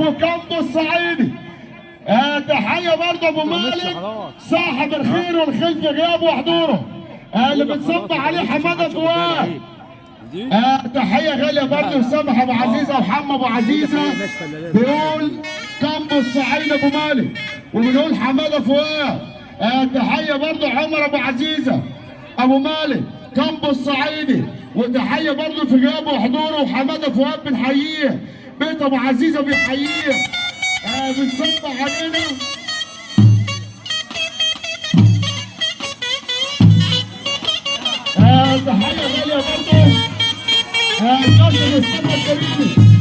وكامبو الصعيدي. تحيه برضه ابو مالك صاحب الخير والخير في غيابه وحضوره. اللي بتصب عليه حماده فؤاد. تحيه غاليه برضه لسامح ابو عزيزه وحمى ابو عزيزه. بيقول كامبو الصعيد ابو مالك وبنقول حماده فؤاد. تحيه برضه عمر ابو عزيزه ابو مالك كامبو الصعيدي. وتحيه برضه في غيابه وحضوره وحماده فؤاد بنحييه. بيت ابو عزيزه بيحييه. بنصب علينا. تحيه غاليه برضه. الناس اللي استنى الكريمي.